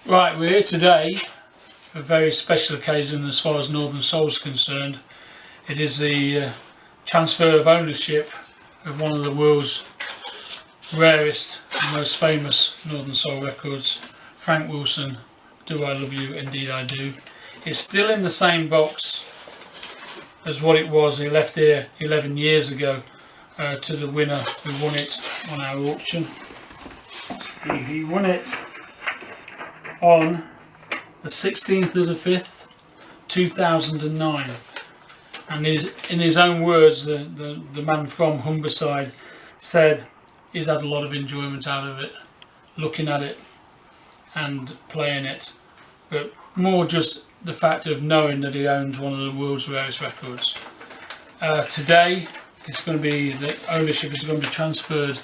Right, we're here today for a very special occasion as far as Northern Soul is concerned. It is the transfer of ownership of one of the world's rarest and most famous Northern Soul records, Frank Wilson, Do I Love You, Indeed I Do. It's still in the same box as what it was. He left here 11 years ago to the winner who won it on our auction. He won it on the 16th of the 5th, 2009. And in his own words, the man from Humberside said he's had a lot of enjoyment out of it, looking at it and playing it, but more just the fact of knowing that he owns one of the world's rarest records. Today, it's going to be, the ownership is going to be transferred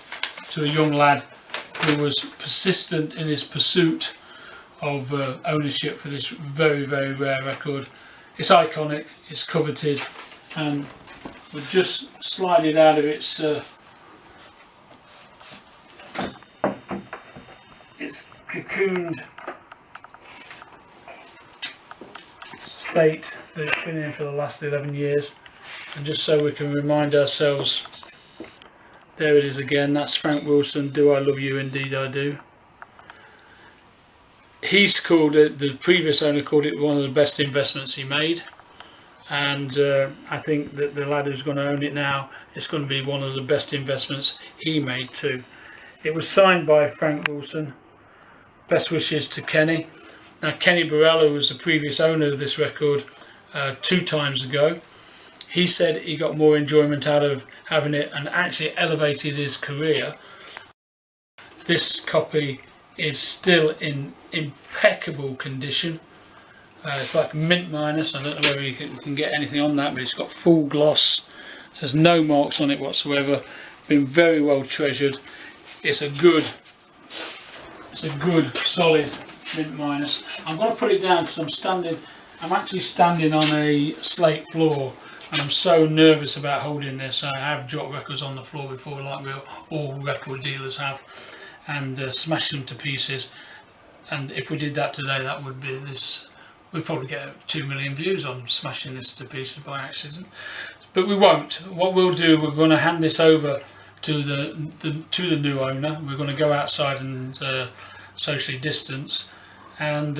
to a young lad who was persistent in his pursuit of ownership for this very, very rare record. It's iconic, it's coveted, and we'll just slide it out of its cocooned state that it's been in for the last 11 years. And just so we can remind ourselves, there it is again, that's Frank Wilson, Do I Love You, Indeed I Do. He's called it, the previous owner called it one of the best investments he made, and I think that the lad who's going to own it now, it's going to be one of the best investments he made too. It was signed by Frank Wilson. Best wishes to Kenny. Now Kenny Borello was the previous owner of this record 2 times ago. He said he got more enjoyment out of having it and actually elevated his career. This copy is still in impeccable condition. It's like mint minus. I don't know whether you can get anything on that, but it's got full gloss. There's no marks on it whatsoever. Been very well treasured. It's a good solid mint minus. I'm going to put it down because I'm actually standing on a slate floor, and I'm so nervous about holding this. I have dropped records on the floor before, like all record dealers have, and smashed them to pieces. And if we did that today, that would be this. We'd probably get 2 million views on smashing this to pieces by accident, but we won't. What we'll do, we're going to hand this over to the new owner. We're going to go outside and socially distance, and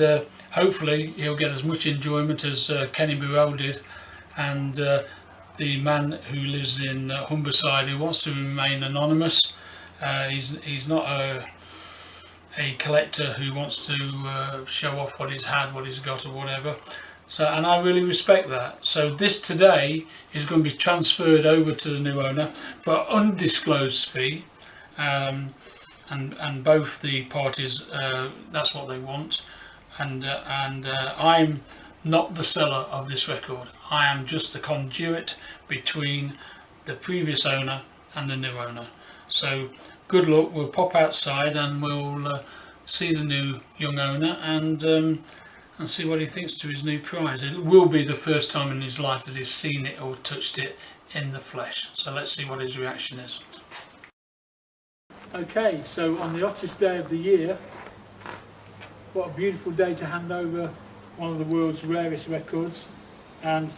hopefully he'll get as much enjoyment as Kenny Burrell did, and the man who lives in Humberside, who wants to remain anonymous. He's not a collector who wants to show off what he's had, what he's got, or whatever. So, and I really respect that. So this today is going to be transferred over to the new owner for an undisclosed fee, and both the parties, that's what they want. And I'm not the seller of this record. I am just the conduit between the previous owner and the new owner. So good luck. We'll pop outside and we'll see the new young owner and see what he thinks to his new prize. It will be the first time in his life that he's seen it or touched it in the flesh. So let's see what his reaction is. Okay, so on the hottest day of the year, what a beautiful day to hand over one of the world's rarest records, and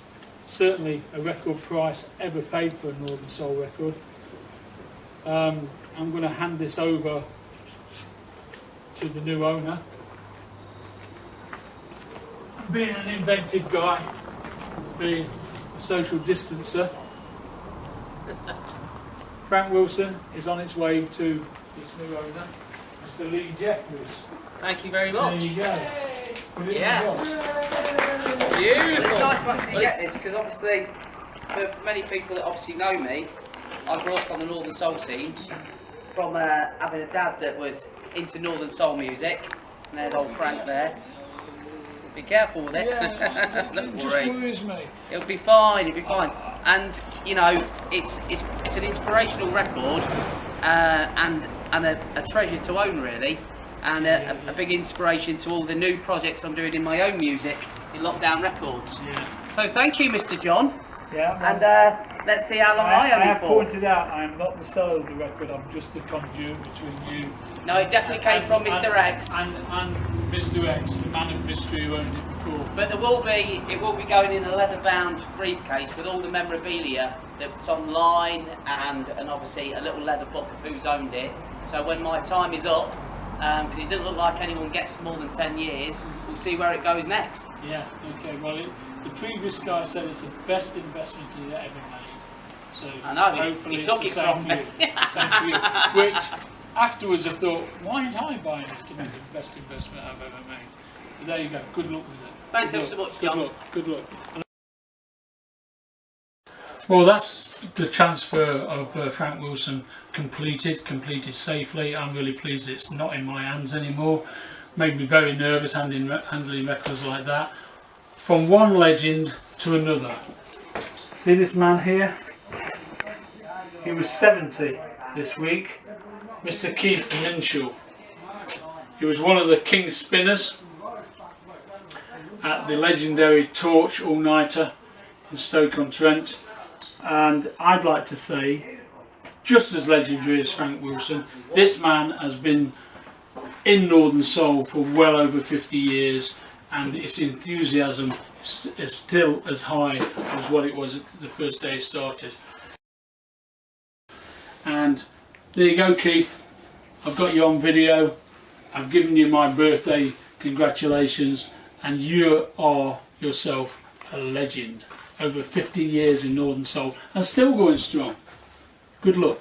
certainly a record price ever paid for a Northern Soul record. I'm going to hand this over to the new owner. Being an inventive guy, being a social distancer, Frank Wilson is on its way to its new owner, Mr. Lee Jeffries. Thank you very much. There you go. Yeah. Beautiful. It's nice to actually get this because obviously, for many people that obviously know me, I grew up on the Northern Soul scene from having a dad that was into Northern Soul music, and there's old Frank there. Be careful with it. Yeah, Don't it just worry. worries me. It'll be fine. It'll be fine. And you know, it's an inspirational record, and a treasure to own really, and a big inspiration to all the new projects I'm doing in my own music in Lockdown Records. Yeah. So thank you, Mr. John. Yeah. And let's see how long I own I it have for. pointed out I am not the seller of the record, I'm just a conduit between you. No, it definitely came from Mr. X. And Mr. X, the man of mystery who owned it before. But it will be going in a leather-bound briefcase with all the memorabilia that's online and obviously a little leather book of who's owned it. So when my time is up, because it doesn't look like anyone gets more than 10 years, we'll see where it goes next. Yeah, okay, well the previous guy said it's the best investment he'd ever made. So I know, hopefully he it's took the it same from for me. you. Same for you. Which afterwards I thought, why did I buy this to make the best investment I've ever made? But there you go, good luck with it. Thanks ever so much, John. Good luck. Well, that's the transfer of Frank Wilson completed safely. I'm really pleased it's not in my hands anymore. Made me very nervous handling records like that. From one legend to another. See this man here? He was 70 this week. Mr. Keith Minshaw. He was one of the King Spinners at the legendary Torch All-Nighter in Stoke-on-Trent. And I'd like to say, just as legendary as Frank Wilson, this man has been in Northern Soul for well over 50 years, and its enthusiasm is still as high as what it was the first day it started. And there you go, Keith. I've got you on video. I've given you my birthday congratulations, and you are yourself a legend. Over 50 years in Northern Soul and still going strong. Good luck.